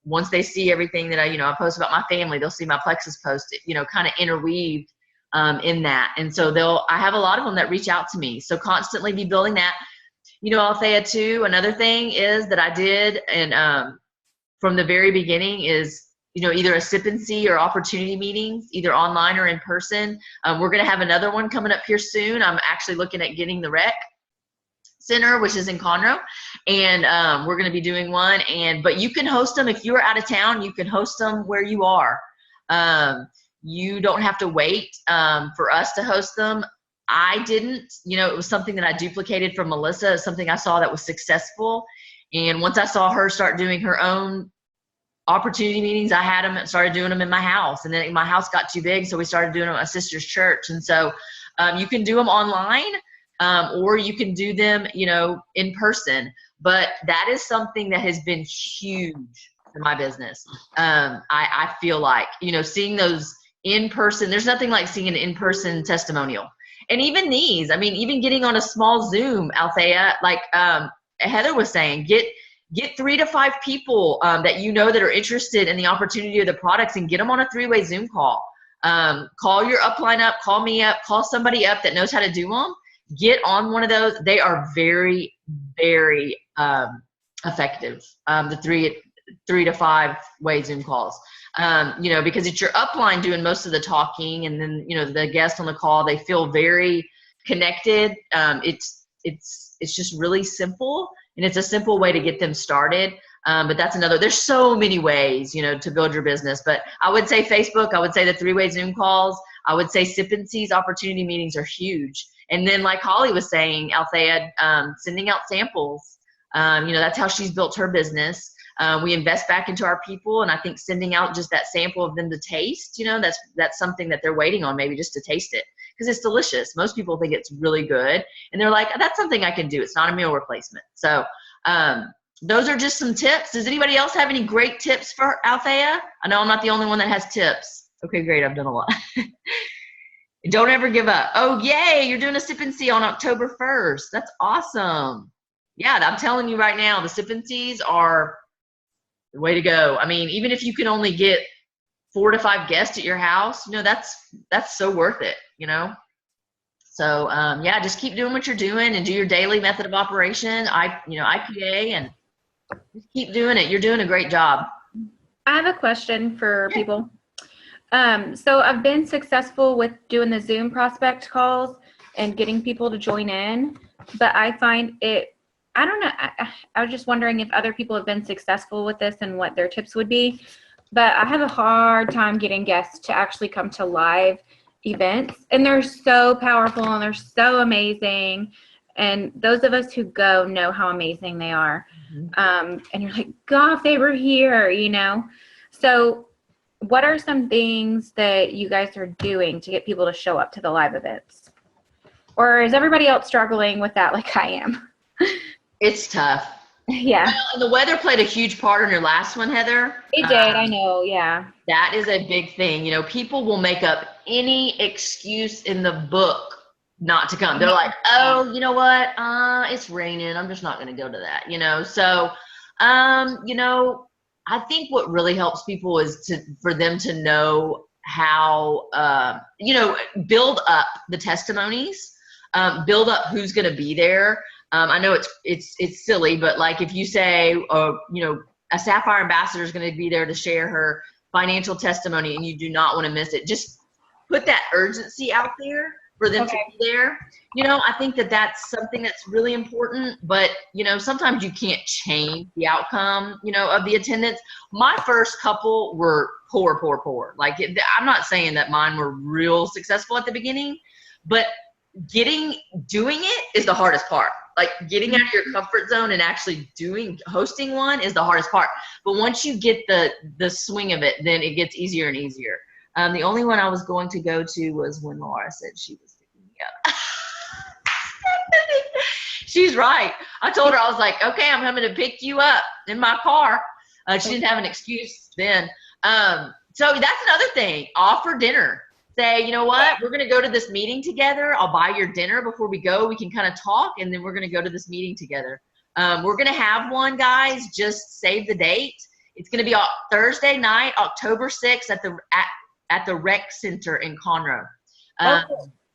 [SPEAKER 2] once they see everything that I post about my family, they'll see my Plexus post, kind of interweaved in that. And so I have a lot of them that reach out to me. So constantly be building that. Althea too, another thing is that I did, and from the very beginning is, either a sip and see or opportunity meetings, either online or in person. We're going to have another one coming up here soon. I'm actually looking at getting the rec center, which is in Conroe, and we're going to be doing one. But you can host them if you're out of town. You can host them where you are. You don't have to wait for us to host them. I didn't. It was something that I duplicated from Melissa. It's something I saw that was successful, and once I saw her start doing her own opportunity meetings, I had them and started doing them in my house, and then my house got too big, so we started doing them at my sister's church. And so you can do them online, or you can do them in person, but that is something that has been huge for my business. I feel like seeing those in person, there's nothing like seeing an in-person testimonial. And even these, even getting on a small Zoom, Althea, like Heather was saying, get 3 to 5 people that that are interested in the opportunity of the products, and get them on a 3-way Zoom call. Call your upline up, call me up, call somebody up that knows how to do them. Get on one of those. They are very, very effective. The 3 to 5 way Zoom calls. Because it's your upline doing most of the talking, and then the guest on the call, they feel very connected. It's just really simple. And it's a simple way to get them started. But that's there's so many ways, to build your business. But I would say Facebook, I would say the 3-way Zoom calls, I would say sip and sees opportunity meetings are huge. And then like Holly was saying, Althea, sending out samples, that's how she's built her business. We invest back into our people, and I think sending out just that sample of them to taste, that's something that they're waiting on, maybe just to taste it, because it's delicious. Most people think it's really good, and they're like, that's something I can do. It's not a meal replacement. So those are just some tips. Does anybody else have any great tips for Althea? I know I'm not the only one that has tips. Okay, great. I've done a lot. Don't ever give up. Oh, yay. You're doing a sip and see on October 1st. That's awesome. Yeah, I'm telling you right now, the sip and sees are the way to go. Even if you can only get 4 to 5 guests at your house, that's so worth it, So, just keep doing what you're doing and do your daily method of operation, IPA, and just keep doing it. You're doing a great job.
[SPEAKER 3] I have a question for people. So I've been successful with doing the Zoom prospect calls and getting people to join in, but I find I don't know. I was just wondering if other people have been successful with this and what their tips would be, but I have a hard time getting guests to actually come to live events, and they're so powerful and they're so amazing. And those of us who go know how amazing they are. And you're like, God, if they were here, So what are some things that you guys are doing to get people to show up to the live events? Or is everybody else struggling with that like I am?
[SPEAKER 2] It's tough.
[SPEAKER 3] Yeah.
[SPEAKER 2] Well, and the weather played a huge part on your last one, Heather.
[SPEAKER 3] It did, I know, yeah.
[SPEAKER 2] That is a big thing. People will make up any excuse in the book not to come. They're like, oh, you know what? It's raining. I'm just not going to go to that, So, I think what really helps people is for them to know how, build up the testimonies, build up who's going to be there. I know it's silly, but like if you say, you know, a Sapphire ambassador is going to be there to share her financial testimony and you do not want to miss it, just put that urgency out there for them to be there. You know, I think that that's something that's really important, but you know, sometimes you can't change the outcome, you know, of the attendance. My first couple were poor. Like I'm not saying that mine were real successful at the beginning, but doing it is the hardest part. Like getting out of your comfort zone and actually hosting one is the hardest part. But once you get the swing of it, then it gets easier and easier. The only one I was going to go to was when Laura said she was picking me up. She's right. I told her, I was like, okay, I'm coming to pick you up in my car. She didn't have an excuse then. So that's another thing. Offer dinner. Say, you know what, we're going to go to this meeting together. I'll buy your dinner before we go. We can kind of talk, and then we're going to go to this meeting together. We're going to have one, guys. Just save the date. It's going to be on Thursday night, October 6th at the Rec Center in Conroe.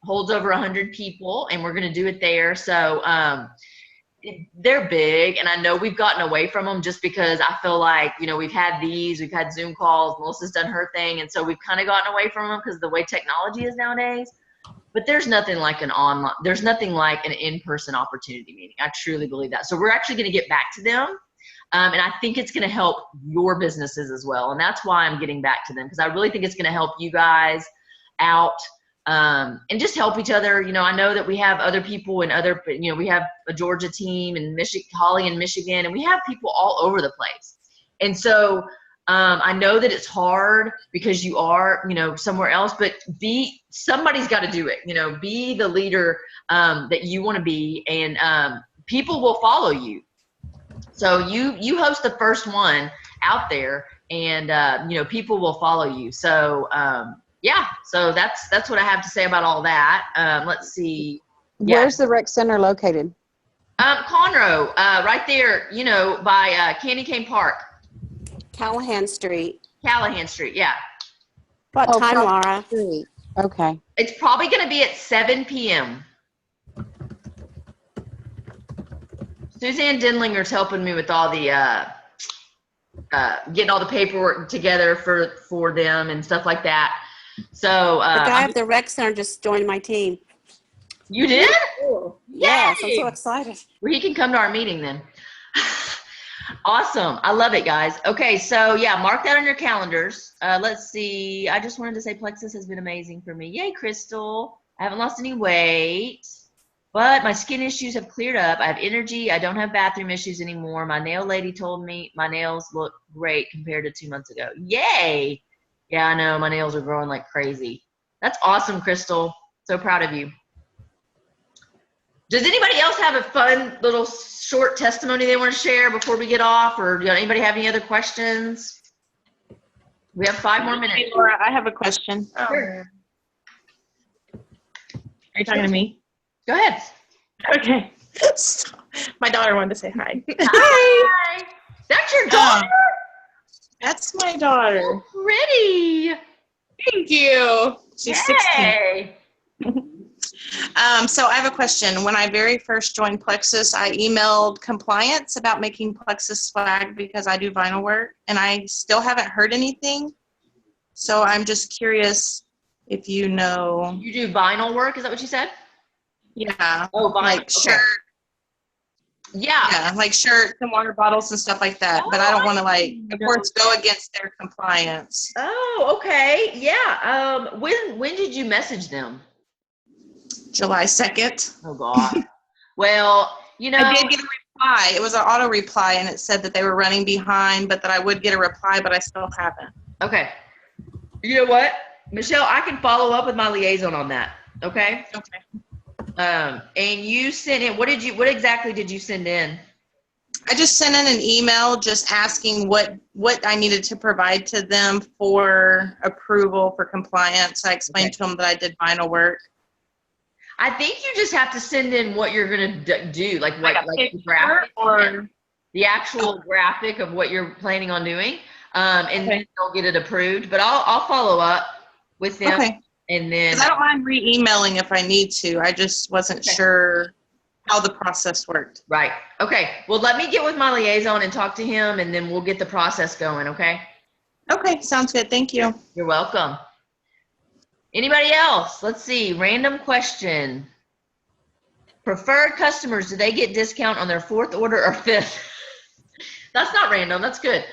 [SPEAKER 2] Holds over 100 people, and we're going to do it there. So they're big, and I know we've gotten away from them just because I feel like, you know, we've had Zoom calls, Melissa's done her thing, and so we've kind of gotten away from them because of the way technology is nowadays. But there's nothing like an in-person opportunity meeting. I truly believe that. So we're actually going to get back to them, and I think it's going to help your businesses as well, and that's why I'm getting back to them, because I really think it's going to help you guys out. And just help each other. You know, I know that we have other people and you know, we have a Georgia team and Holly in Michigan, and we have people all over the place. And so I know that it's hard because you are, you know, somewhere else, but somebody's got to do it. You know, be the leader that you want to be, and people will follow you. So you host the first one out there, and you know, people will follow you. So yeah, so that's what I have to say about all that. Let's see. Yeah.
[SPEAKER 6] Where's the rec center located?
[SPEAKER 2] Conroe, right there, you know, by Candy Cane Park.
[SPEAKER 7] Callahan Street.
[SPEAKER 2] Yeah.
[SPEAKER 7] What time, Laura?
[SPEAKER 6] Street. Okay.
[SPEAKER 2] It's probably going to be at 7 p.m. Suzanne Denlinger's helping me with all the getting all the paperwork together for them and stuff like that. So
[SPEAKER 7] The guy at the rec center just joined my team.
[SPEAKER 2] You did?
[SPEAKER 7] Yes, I'm so excited.
[SPEAKER 2] Well, he can come to our meeting then. Awesome. I love it, guys. Okay, so yeah, mark that on your calendars. Let's see. I just wanted to say Plexus has been amazing for me. Yay, Crystal. I haven't lost any weight, but my skin issues have cleared up. I have energy. I don't have bathroom issues anymore. My nail lady told me my nails look great compared to 2 months ago. Yay. Yeah, I know. My nails are growing like crazy. That's awesome, Crystal. So proud of you. Does anybody else have a fun little short testimony they want to share before we get off? Or do anybody have any other questions? We have 5 more minutes.
[SPEAKER 5] Hey, Laura, I have a question.
[SPEAKER 2] Sure.
[SPEAKER 5] Are you talking to me?
[SPEAKER 2] Go ahead.
[SPEAKER 5] Okay. My daughter wanted to say hi.
[SPEAKER 2] Hi. That's your daughter?
[SPEAKER 5] That's my daughter.
[SPEAKER 2] So pretty.
[SPEAKER 5] Thank you. She's 16.
[SPEAKER 2] Yay.
[SPEAKER 5] So I have a question. When I very first joined Plexus, I emailed compliance about making Plexus swag because I do vinyl work, and I still haven't heard anything. So I'm just curious if you know.
[SPEAKER 2] You do vinyl work? Is that what you said?
[SPEAKER 5] Yeah.
[SPEAKER 2] Oh, vinyl.
[SPEAKER 5] Like
[SPEAKER 2] Okay.
[SPEAKER 5] shirt.
[SPEAKER 2] Yeah.
[SPEAKER 5] Like shirts and water bottles and stuff like that. But I don't want to, like, of course, go against their compliance.
[SPEAKER 2] Oh, okay. Yeah. When did you message them?
[SPEAKER 5] July 2nd.
[SPEAKER 2] Oh God. Well, you know,
[SPEAKER 5] I did get a reply. It was an auto reply, and it said that they were running behind, but that I would get a reply, but I still haven't.
[SPEAKER 2] okay. You know what, Michelle, I can follow up with my liaison on that. Okay.
[SPEAKER 5] Okay.
[SPEAKER 2] And you sent in, what exactly did you send in?
[SPEAKER 5] I just sent in an email just asking what I needed to provide to them for approval for compliance. I explained to them that I did vinyl work.
[SPEAKER 2] I think you just have to send in what you're going to do, like what,
[SPEAKER 5] Like a
[SPEAKER 2] like the
[SPEAKER 5] picture
[SPEAKER 2] graphic,
[SPEAKER 5] or
[SPEAKER 2] the actual graphic of what you're planning on doing, and
[SPEAKER 5] Okay.
[SPEAKER 2] then they'll get it approved. But I'll follow up with them,
[SPEAKER 5] okay.
[SPEAKER 2] and then
[SPEAKER 5] 'Cause I don't mind re-emailing if I need to. I just wasn't sure how the process worked.
[SPEAKER 2] Right. Okay. Well, let me get with my liaison and talk to him, and then we'll get the process going. Okay.
[SPEAKER 5] Okay, sounds good. Thank you.
[SPEAKER 2] You're welcome. Anybody else? Let's see. Random question. Preferred customers, do they get discount on their 4th order or 5th? That's not random. That's good.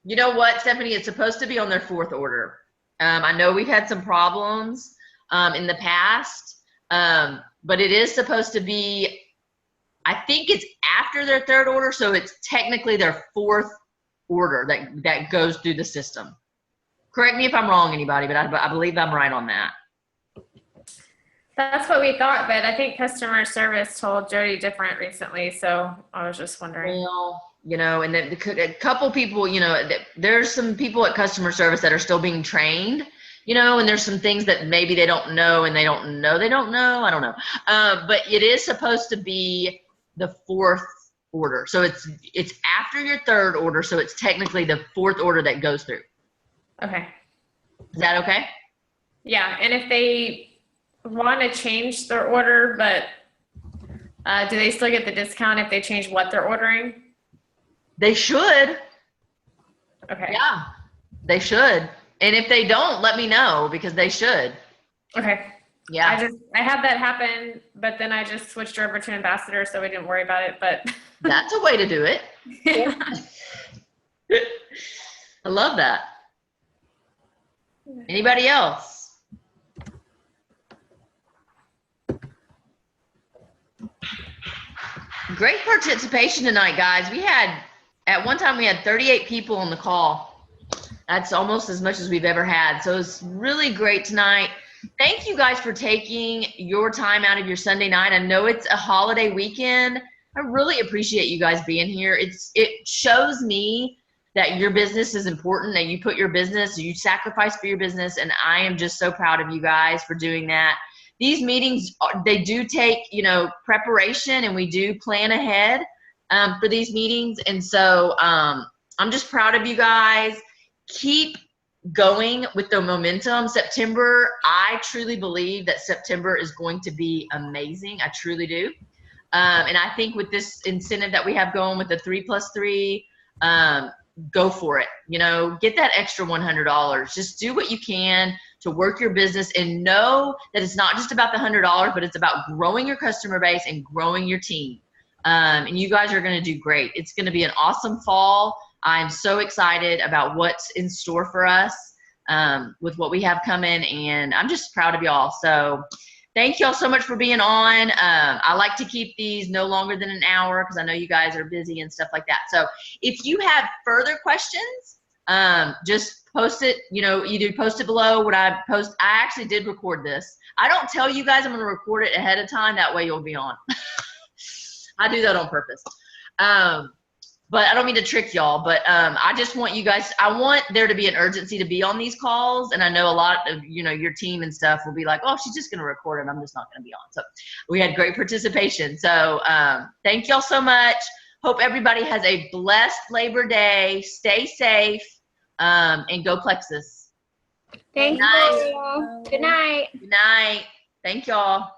[SPEAKER 2] You know what, Stephanie? It's supposed to be on their 4th order. I know we've had some problems in the past, but it is supposed to be, I think it's after their 3rd order, so it's technically their 4th order that goes through the system. Correct me if I'm wrong, anybody, but I believe I'm right on that.
[SPEAKER 1] That's what we thought, but I think customer service told Jody different recently, so I was just wondering.
[SPEAKER 2] Well, you know, and then a couple people, you know, there's some people at customer service that are still being trained, you know, and there's some things that maybe they don't know and they don't know, I don't know. But it is supposed to be the 4th order. So it's after your 3rd order, so it's technically the 4th order that goes through.
[SPEAKER 1] Okay.
[SPEAKER 2] Is that okay?
[SPEAKER 1] Yeah, and if they want to change their order, but do they still get the discount if they change what they're ordering?
[SPEAKER 2] They should.
[SPEAKER 1] Okay.
[SPEAKER 2] Yeah, they should. And if they don't, let me know, because they should.
[SPEAKER 1] Okay.
[SPEAKER 2] Yeah.
[SPEAKER 1] I had that happen, but then I just switched over to ambassador, so we didn't worry about it, but.
[SPEAKER 2] That's a way to do it. I love that. Anybody else? Great participation tonight, guys. At one time we had 38 people on the call. That's almost as much as we've ever had. So it's really great tonight. Thank you guys for taking your time out of your Sunday night. I know it's a holiday weekend. I really appreciate you guys being here. It shows me that your business is important, that you put your business, you sacrifice for your business, and I am just so proud of you guys for doing that. These meetings, they do take, you know, preparation, and we do plan ahead for these meetings. And so I'm just proud of you guys. Keep going with the momentum. September, I truly believe that September is going to be amazing. I truly do. And I think with this incentive that we have going with the 3+3, go for it. You know, get that extra $100. Just do what you can to work your business, and know that it's not just about the $100, but it's about growing your customer base and growing your team. And you guys are going to do great. It's going to be an awesome fall. I'm so excited about what's in store for us with what we have coming, and I'm just proud of y'all. So thank y'all so much for being on. I like to keep these no longer than an hour, because I know you guys are busy and stuff like that. So if you have further questions, just post it, you know, either post it below what I post. I actually did record this. I don't tell you guys I'm going to record it ahead of time. That way you'll be on. I do that on purpose. But I don't mean to trick y'all, but I just want you guys, I want there to be an urgency to be on these calls. And I know a lot of, you know, your team and stuff will be like, oh, she's just going to record it. I'm just not going to be on. So we had great participation. So thank y'all so much. Hope everybody has a blessed Labor Day. Stay safe and go Plexus.
[SPEAKER 3] Thank
[SPEAKER 2] Nice.
[SPEAKER 3] you. Good night.
[SPEAKER 2] Good night. Thank y'all.